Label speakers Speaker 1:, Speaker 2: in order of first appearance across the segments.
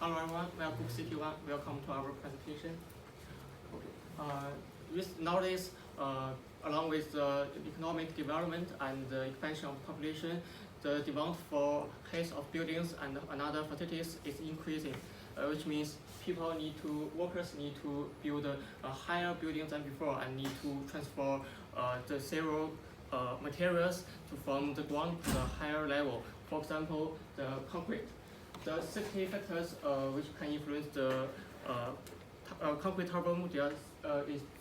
Speaker 1: Hello everyone, we are Group City One. Welcome to our presentation. Okay. Nowadays, along with the economic development and the expansion of population, the demand for height of buildings and another facilities is increasing, which means workers need to build higher buildings than before and need to transfer the several materials to from the ground to the higher level. For example, the concrete. The safety factors which can influence the concrete turbine,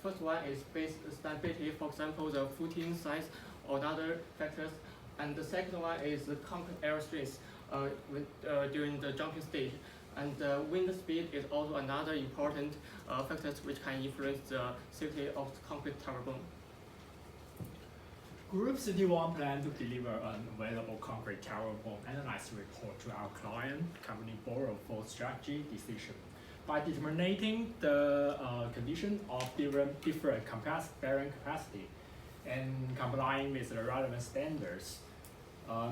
Speaker 1: first one is base stability, for example, the footing size or other factors. And the second one is the concrete air strength during the jumping stage. And the wind speed is also another important factors which can influence the safety of the concrete turbine.
Speaker 2: Group City One plan to deliver an available concrete tower bomb analysis report to our client company Borrow for strategy decision. By determining the condition of different bearing capacity and complying with the relevant standards,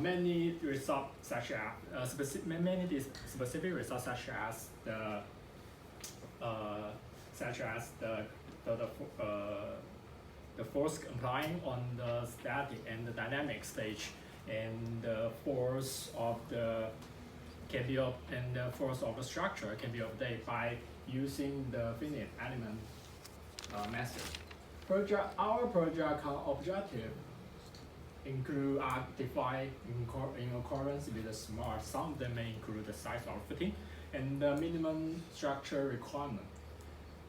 Speaker 2: many results such as specific results the force applying on the static and the dynamic stage, and the force of the force of the structure can be obtained by using the finite element method. Our project objective include defined in accordance with the SMART. Some of them may include the size of footing and the minimum structure requirement.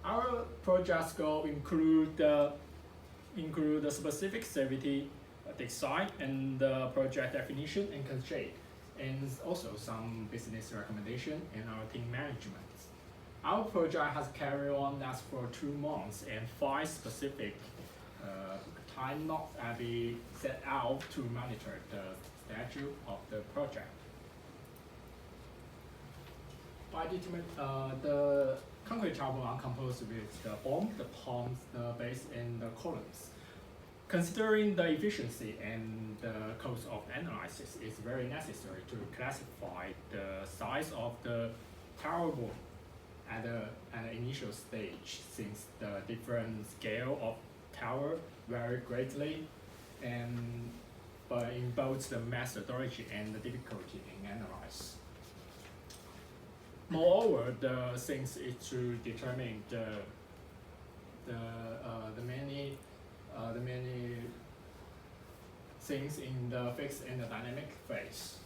Speaker 2: Our project scope include the specific safety design and the project definition and constraint, and also some business recommendation and our team management. Our project has carried on last for 2 months, and 5 specific time blocks have been set out to monitor the status of the project. By the concrete turbine are composed with the bomb, the pumps, the base, and the columns. Considering the efficiency and the cost of analysis, it's very necessary to classify the size of the tower bomb at an initial stage, since the different scale of tower vary greatly, but in both the methodology and the difficulty in analysis. Moreover, the things is to determine the many things in the fixed and the dynamic phase.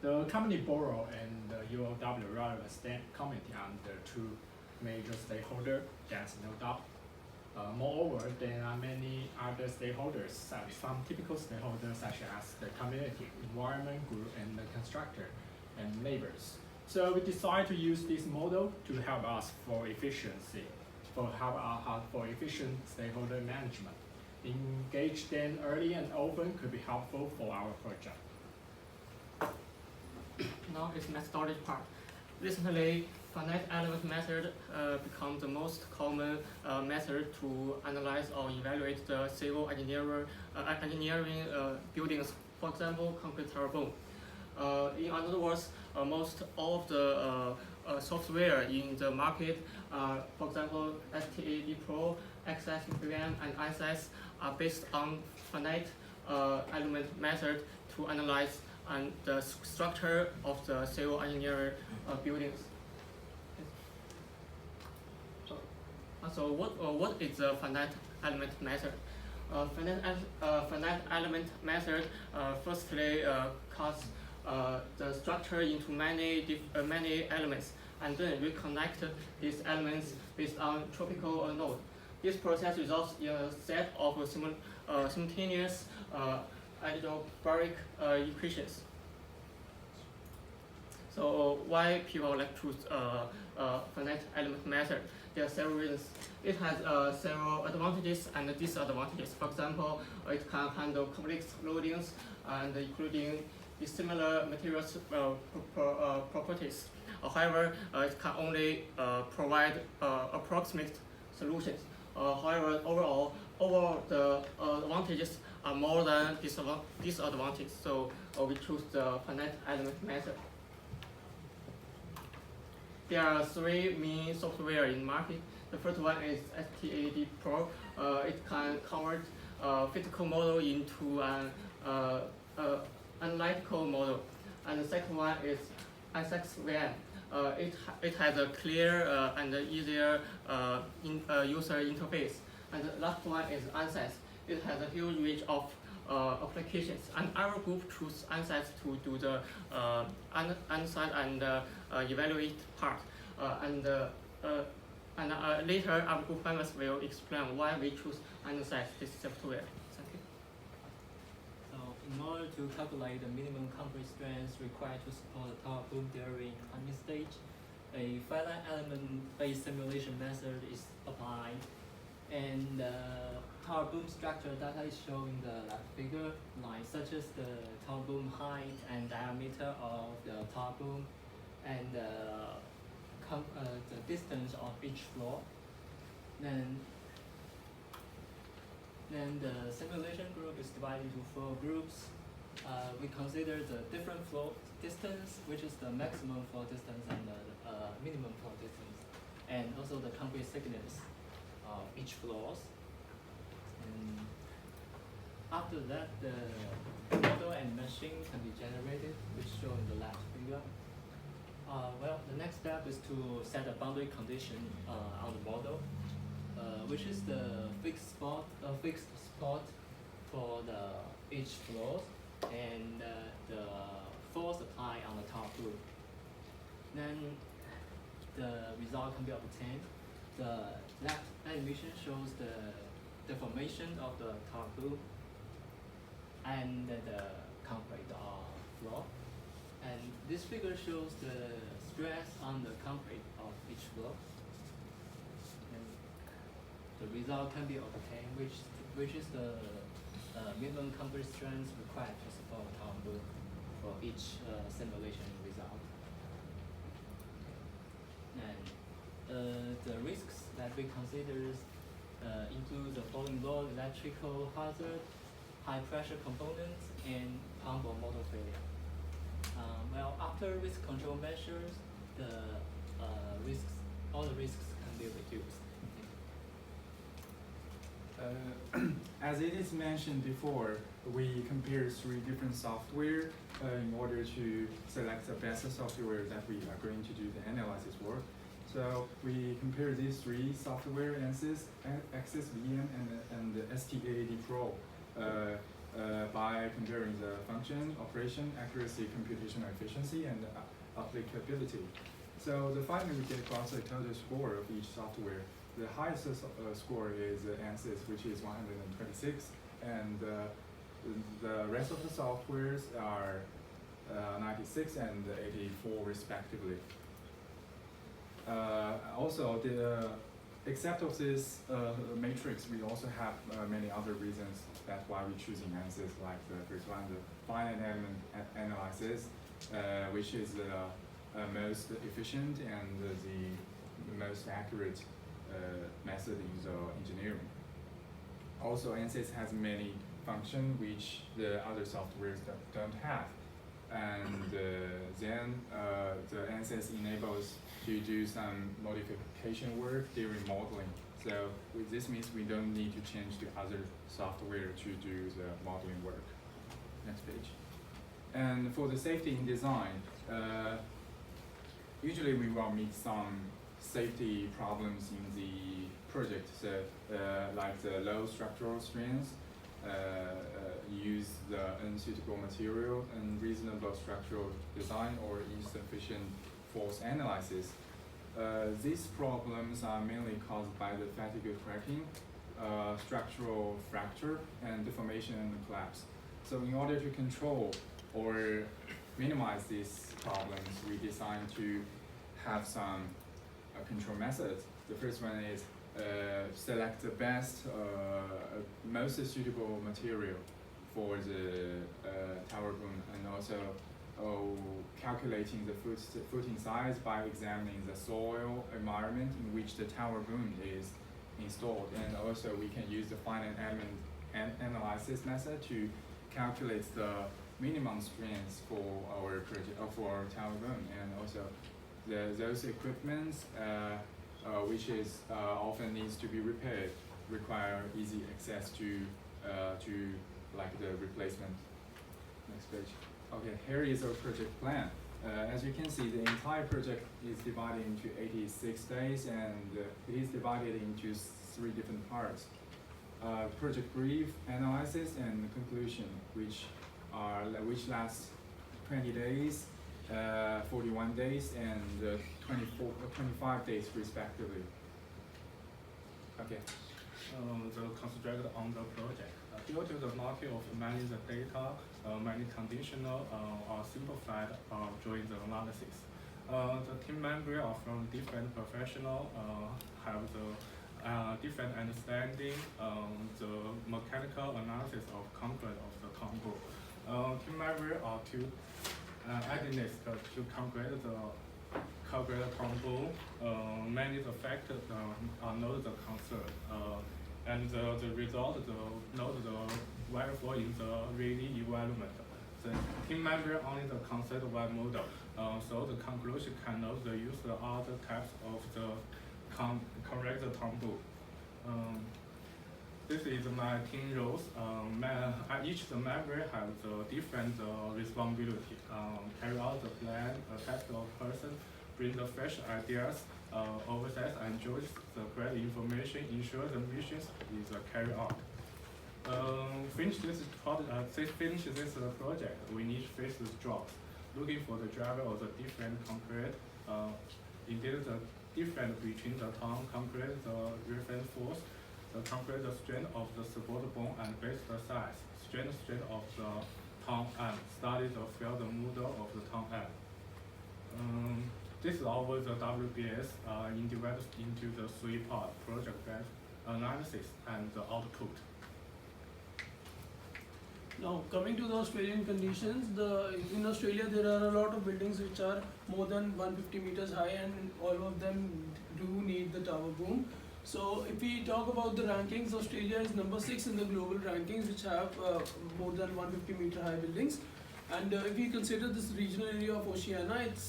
Speaker 2: The company Borrow and the UOW relevant committee are the 2 major stakeholders, that's no doubt. Moreover, there are many other stakeholders, some typical stakeholders such as the community, environment group, and the constructor and neighbors. So we decided to use this model to help us for efficiency, for efficient stakeholder management. Engage them early and often could be helpful for our project.
Speaker 1: Now is methodology part. Recently, finite element method become the most common method to analyze or evaluate the civil engineering buildings. For example, concrete turbine. In other words, most of the software in the market, for example, STAAD Pro, XSPM, and ISS are based on finite element method to analyze and the structure of the civil engineering buildings. So what is the finite element method? Finite element method firstly cuts the structure into many elements, and then we connect these elements based on tropical node. This process results in a set of simultaneous algebraic equations. So why people like to choose finite element method? There are several reasons. It has several advantages and disadvantages. For example, it can handle complex loadings and including dissimilar materials properties. However, it can only provide approximate solutions. However, overall the advantages are more than disadvantages, so we choose the finite element method. There are three main software in market. The first one is STAD Pro. It can convert a physical model into an analytical model. And the second one is SXVM. It has a clear and easier user interface. And the last one is ANSYS. It has a huge range of applications, and our group choose ANSYS to do the analyze and evaluate part. Later, our group members will explain why we choose ANSYS this software. Thank you.
Speaker 3: So, in order to calculate the minimum concrete strength required to support the tower boom during climbing stage, a finite element-based simulation method is applied, and tower boom structure data is shown in the left figure, like such as the tower boom height and diameter of the tower boom, and the distance of each floor. Then the simulation group is divided into 4 groups. We consider the different floor distance, which is the maximum floor distance and the minimum floor distance, and also the concrete thickness of each floors. And after that, the model and machine can be generated, which shown in the left figure. Well, the next step is to set a boundary condition on the model, which is the fixed spot for each floor, and the force applied on the top group. Then the result can be obtained. The left animation shows the deformation of the top group and the concrete floor. And this figure shows the stress on the concrete of each floor. And the result can be obtained, which is the minimum concrete strength required to support the tower boom for each simulation result. And the risks that we consider include the falling load, electrical hazard, high pressure components, and pump or motor failure. Well, after risk control measures, all the risks can be reduced.
Speaker 4: As it is mentioned before, we compare 3 different software in order to select the best software that we are going to do the analysis work. So we compare these 3 software, ANSYS, AXIS-VM, and the STAD Pro. By comparing the function, operation, accuracy, computational efficiency, and applicability. So the finally we get across a total score of each software. The highest score is ANSYS, which is 126, and the rest of the softwares are 96 and 84 respectively. Also, except of this matrix, we also have many other reasons. That's why we're choosing ANSYS, like the first one, the finite element analysis, which is the most efficient and the most accurate method in the engineering. Also, ANSYS has many functions which the other softwares don't have. And then the ANSYS enables to do some modification work during modeling. So this means we don't need to change the other software to do the modeling work. Next page. And for the safety in design, usually we will meet some safety problems in the project. So like the low structural strength, use the unsuitable material, unreasonable structural design, or insufficient force analysis. These problems are mainly caused by the fatigue cracking, structural fracture, and deformation and collapse. So in order to control or minimize these problems, we designed to have some control methods. The first one is select the best, most suitable material for the tower boom, and also calculating the footing size by examining the soil environment in which the tower boom is installed. And also we can use the finite element analysis method to calculate the minimum strength for our project for our tower boom, and also those equipments which is often needs to be repaired require easy access to like the replacement. Next page. Okay, here is our project plan. As you can see, the entire project is divided into 86 days, and it is divided into 3 different parts. Project brief, analysis, and conclusion, which lasts 20 days, 41 days, and 25 days respectively. Okay.
Speaker 5: The constraint on the project. Due to the market of managing the data, many conditional are simplified during the analysis. The team members are from different professionals, have the different understanding the mechanical analysis of concrete of the combo. Team members are to administer to calculate the combo, manage the factors know the concern, and the result note the variable in the ready environment. The team member only the concept one model, so the conclusion can know the use the other types of the correct combo. This is my team roles. Each the member has the different responsibility. Carry out the plan, test the person, bring the fresh ideas, oversight and judge the correct information, ensure the missions is carried out. Finish this project, we need to face the jobs. Looking for the driver of the different concrete, indeed the difference between the town concrete, the reference force, the concrete the strength of the support bone and base the size, strength of the town end, study the field model of the town end. This is our the WBS divided into the 3 parts: project analysis and the output.
Speaker 6: Now coming to the Australian conditions, in Australia there are a lot of buildings which are more than 150 meters high, and all of them do need the tower boom. So if we talk about the rankings, Australia is number 6 in the global rankings, which have more than 150 meter high buildings. And if we consider this regional area of Oceania, it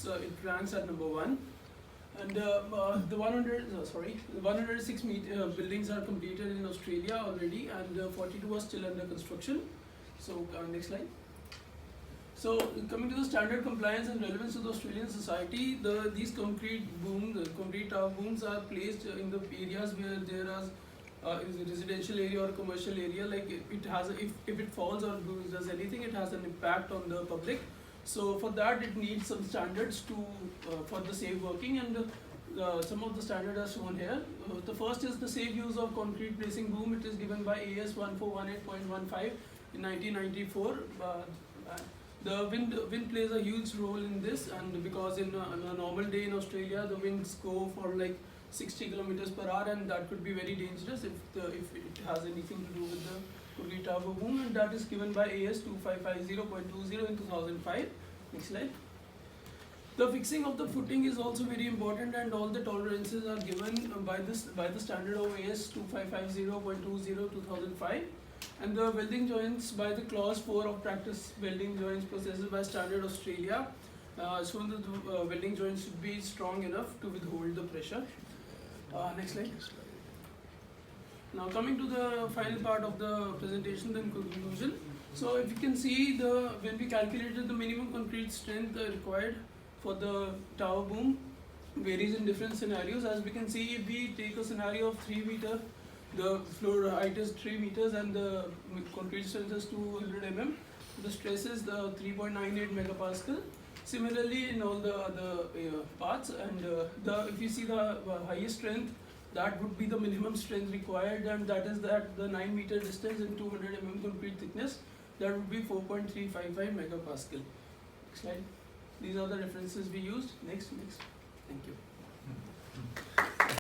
Speaker 6: ranks at number 1. And the 106 buildings are completed in Australia already, and 42 are still under construction. So next slide. So coming to the standard compliance and relevance to the Australian society, these concrete tower booms are placed in the areas where there is a residential area or a commercial area. Like it has, if it falls or does anything, it has an impact on the public. So for that, it needs some standards for the safe working, and some of the standards are shown here. The first is the safe use of concrete placing boom. It is given by AS 1418.15 in 1994. The wind plays a huge role in this, and because on a normal day in Australia, the winds go for like 60 kilometers per hour, and that could be very dangerous if it has anything to do with the concrete tower boom, and that is given by AS 2550.20 in 2005. Next slide. The fixing of the footing is also very important, and all the tolerances are given by the standard of AS 2550.20 2005. And the welding joints by the clause 4 of practice welding joints processes by standard Australia, so that the welding joints should be strong enough to withhold the pressure. Next slide. Now coming to the final part of the presentation, then conclusion. So if you can see, when we calculated the minimum concrete strength required for the tower boom varies in different scenarios. As we can see, if we take a scenario of 3 meter, the floor height is 3 meters and the concrete strength is 200 mm. The stress is the 3.98 megapascal. Similarly, in all the other parts, and if you see the highest strength, that would be the minimum strength required, and that is that the 9 meter distance and 200 mm concrete thickness, that would be 4.355 megapascal. Next slide. These are the references we used. Next. Thank you.